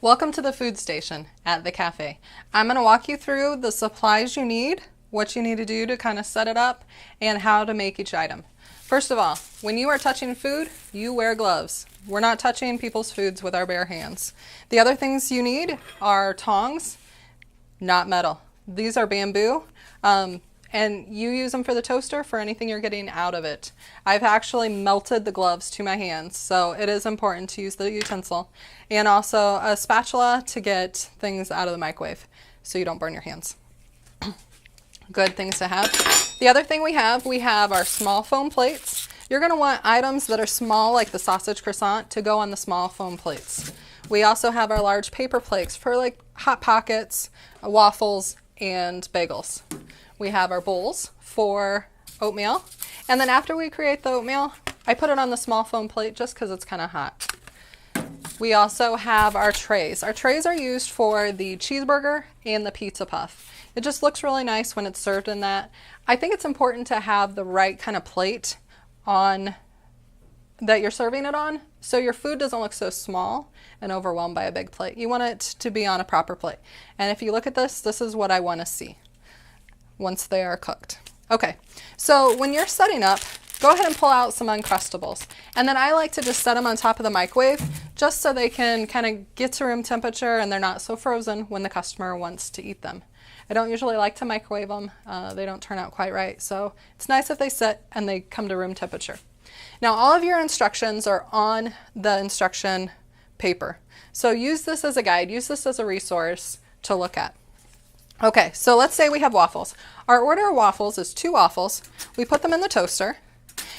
Welcome to the food station at the cafe. I'm going to walk you through the supplies you need, what you need to do to kind of set it up, and how to make each item. First of all, when you are touching food, you wear gloves. We're not touching people's foods with our bare hands. The other things you need are tongs, not metal. These are bamboo. And you use them for the toaster for anything you're getting out of it. I've actually melted the gloves to my hands, so it is important to use the utensil. And also a spatula to get things out of the microwave so you don't burn your hands. Good things to have. The other thing we have our small foam plates. You're going to want items that are small, like the sausage croissant, to go on the small foam plates. We also have our large paper plates for like Hot Pockets, waffles, and bagels. We have our bowls for oatmeal. And then after we create the oatmeal, I put it on the small foam plate just because it's kind of hot. We also have our trays. Our trays are used for the cheeseburger and the pizza puff. It just looks really nice when it's served in that. I think it's important to have the right kind of plate on that you're serving it on, so your food doesn't look so small and overwhelmed by a big plate. You want it to be on a proper plate. And if you look at this, this is what I want to see once they are cooked. Okay, so when you're setting up, go ahead and pull out some Uncrustables. And then I like to just set them on top of the microwave just so they can kind of get to room temperature and they're not so frozen when the customer wants to eat them. I don't usually like to microwave them. They don't turn out quite right. So it's nice if they sit and they come to room temperature. Now all of your instructions are on the instruction paper. So use this as a guide, use this as a resource to look at. Okay, so let's say we have waffles. Our order of waffles is 2 waffles. We put them in the toaster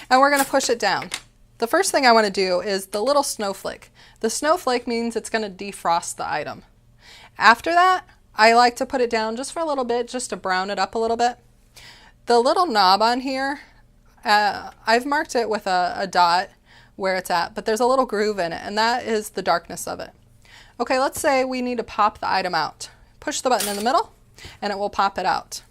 and we're going to push it down. The first thing I want to do is the little snowflake. The snowflake means it's going to defrost the item. After that, I like to put it down just for a little bit, just to brown it up a little bit. The little knob on here, I've marked it with a dot where it's at, but there's a little groove in it, and that is the darkness of it. Okay, let's say we need to pop the item out. Push the button in the middle, and it will pop it out.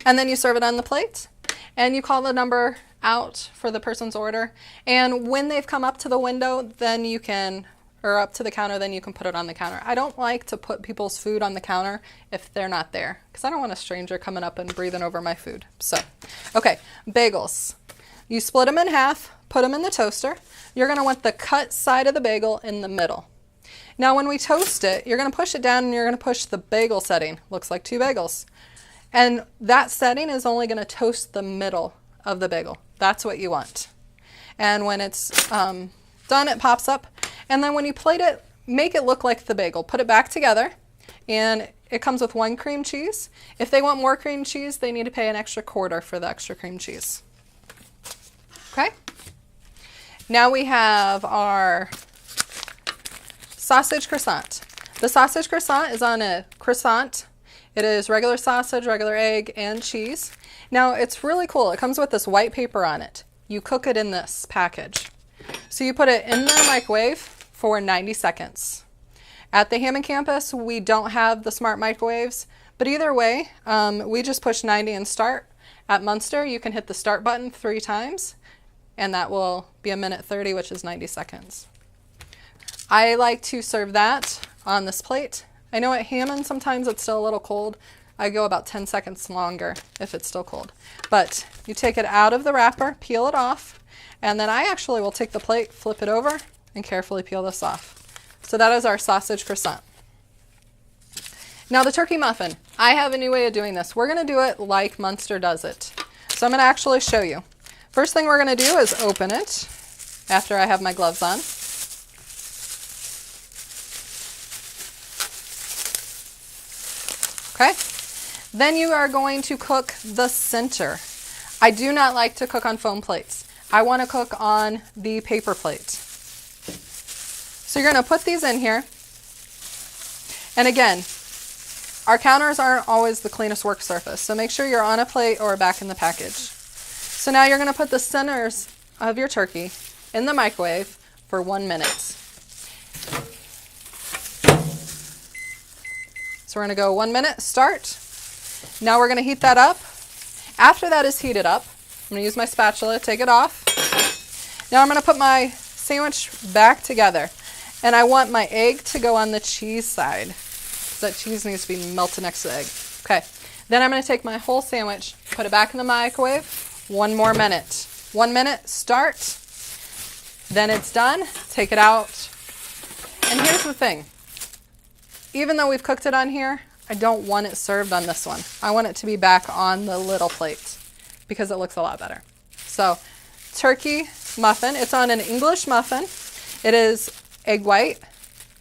And then you serve it on the plate, and you call the number out for the person's order. And when they've come up to the window, then you can, or up to the counter, then you can put it on the counter. I don't like to put people's food on the counter if they're not there, because I don't want a stranger coming up and breathing over my food. So, okay, bagels. You split them in half, put them in the toaster. You're going to want the cut side of the bagel in the middle. Now when we toast it, you're going to push it down and you're going to push the bagel setting. Looks like 2 bagels. And that setting is only going to toast the middle of the bagel. That's what you want. And when it's done, it pops up. And then when you plate it, make it look like the bagel. Put it back together. And it comes with 1 cream cheese. If they want more cream cheese, they need to pay an extra quarter for the extra cream cheese. Okay? Now we have our sausage croissant. The sausage croissant is on a croissant. It is regular sausage, regular egg, and cheese. Now it's really cool. It comes with this white paper on it. You cook it in this package. So you put it in the microwave for 90 seconds. At the Hammond campus, we don't have the smart microwaves, but either way, we just push 90 and start. At Munster, you can hit the start button 3 times, and that will be 1:30, which is 90 seconds. I like to serve that on this plate. I know at Hammond sometimes it's still a little cold. I go about 10 seconds longer if it's still cold. But you take it out of the wrapper, peel it off, and then I actually will take the plate, flip it over, and carefully peel this off. So that is our sausage croissant. Now the turkey muffin. I have a new way of doing this. We're going to do it like Munster does it. So I'm going to actually show you. First thing we're going to do is open it after I have my gloves on. Okay, then you are going to cook the center. I do not like to cook on foam plates. I want to cook on the paper plate. So you're going to put these in here. And again, our counters aren't always the cleanest work surface, so make sure you're on a plate or back in the package. So now you're going to put the centers of your turkey in the microwave for 1 minute. So we're going to go 1 minute, start. Now we're going to heat that up. After that is heated up, I'm going to use my spatula, take it off. Now I'm going to put my sandwich back together. And I want my egg to go on the cheese side. That cheese needs to be melted next to the egg. Okay. Then I'm going to take my whole sandwich, put it back in the microwave, 1 more minute. 1 minute, start. Then it's done. Take it out. And here's the thing. Even though we've cooked it on here, I don't want it served on this one. I want it to be back on the little plate because it looks a lot better. So, turkey muffin. It's on an English muffin. It is egg white,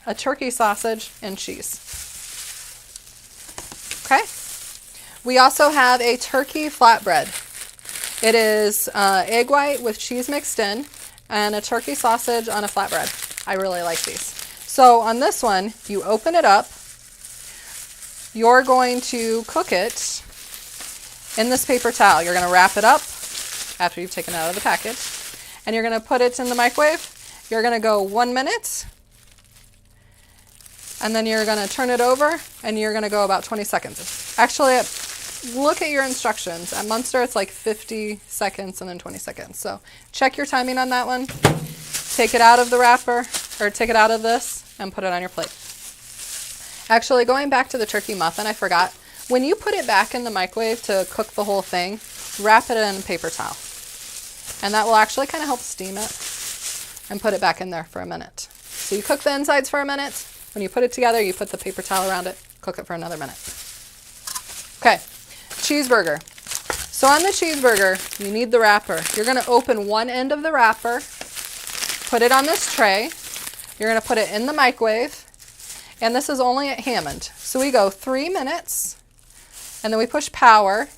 a turkey sausage, and cheese. Okay. We also have a turkey flatbread. It is egg white with cheese mixed in and a turkey sausage on a flatbread. I really like these. So on this one, you open it up. You're going to cook it in this paper towel. You're going to wrap it up after you've taken it out of the package. And you're going to put it in the microwave. You're going to go 1 minute. And then you're going to turn it over and you're going to go about 20 seconds. Actually, look at your instructions. At Munster, it's like 50 seconds and then 20 seconds. So check your timing on that one. Take it out of the wrapper, or take it out of this and put it on your plate. Actually, going back to the turkey muffin, I forgot. When you put it back in the microwave to cook the whole thing, wrap it in a paper towel. And that will actually kind of help steam it and put it back in there for a minute. So you cook the insides for a minute. When you put it together, you put the paper towel around it, cook it for another minute. Okay, cheeseburger. So on the cheeseburger, you need the wrapper. You're going to open one end of the wrapper, put it on this tray. You're going to put it in the microwave, and this is only at Hammond. So we go 3 minutes, and then we push power,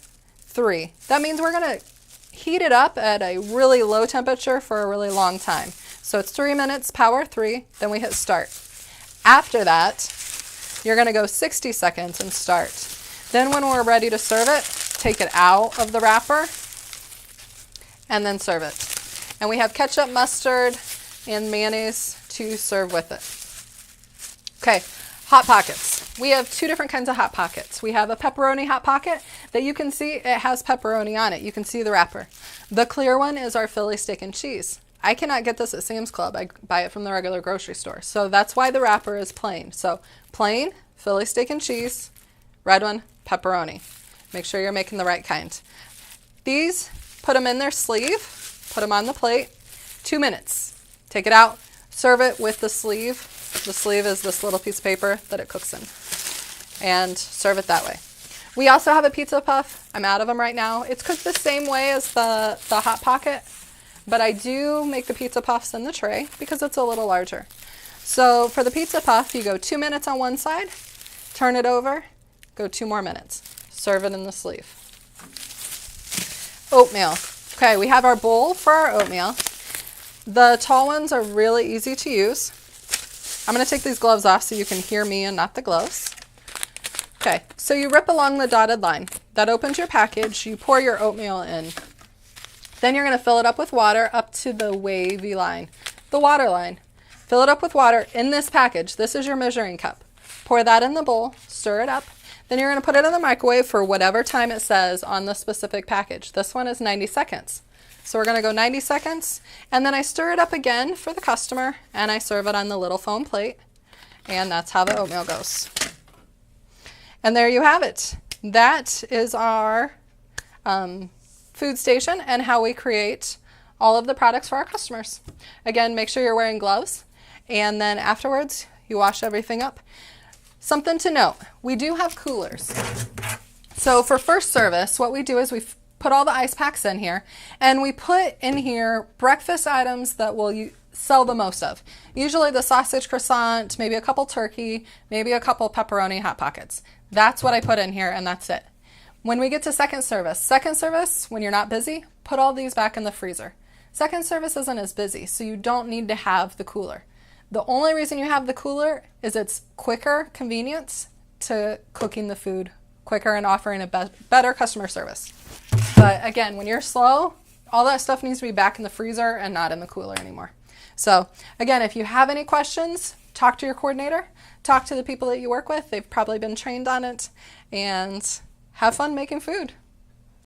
3. That means we're going to heat it up at a really low temperature for a really long time. So it's 3 minutes, power 3, then we hit start. After that, you're going to go 60 seconds and start. Then when we're ready to serve it, take it out of the wrapper and then serve it. And we have ketchup, mustard, and mayonnaise to serve with it. Okay, Hot Pockets. We have 2 different kinds of Hot Pockets. We have a pepperoni Hot Pocket that you can see it has pepperoni on it. You can see the wrapper. The clear one is our Philly steak and cheese. I cannot get this at Sam's Club. I buy it from the regular grocery store. So that's why the wrapper is plain. So plain, Philly steak and cheese, red one, pepperoni. Make sure you're making the right kind. These, put them in their sleeve, put them on the plate, 2 minutes. Take it out, serve it with the sleeve. The sleeve is this little piece of paper that it cooks in. And serve it that way. We also have a pizza puff. I'm out of them right now. It's cooked the same way as the Hot Pocket. But I do make the pizza puffs in the tray because it's a little larger. So for the pizza puff, you go 2 minutes on one side, turn it over, go 2 more minutes. Serve it in the sleeve. Oatmeal. Okay, we have our bowl for our oatmeal. The tall ones are really easy to use. I'm going to take these gloves off so you can hear me and not the gloves. Okay, so you rip along the dotted line. That opens your package. You pour your oatmeal in. Then you're going to fill it up with water up to the wavy line, the water line. Fill it up with water in this package. This is your measuring cup. Pour that in the bowl, stir it up. Then you're going to put it in the microwave for whatever time it says on the specific package. This one is 90 seconds. So we're going to go 90 seconds, and then I stir it up again for the customer, and I serve it on the little foam plate, and that's how the oatmeal goes. And there you have it. That is our food station and how we create all of the products for our customers. Again, make sure you're wearing gloves, and then afterwards you wash everything up. Something to note, we do have coolers. So for first service, what we do is we put all the ice packs in here, and we put in here breakfast items that we'll sell the most of. Usually the sausage croissant, maybe a couple turkey, maybe a couple pepperoni Hot Pockets. That's what I put in here, and that's it. When we get to second service, when you're not busy, put all these back in the freezer. Second service isn't as busy, so you don't need to have the cooler. The only reason you have the cooler is it's quicker convenience to cooking the food quicker and offering a better customer service. But again, when you're slow, all that stuff needs to be back in the freezer and not in the cooler anymore. So again, if you have any questions, talk to your coordinator, talk to the people that you work with. They've probably been trained on it, and have fun making food.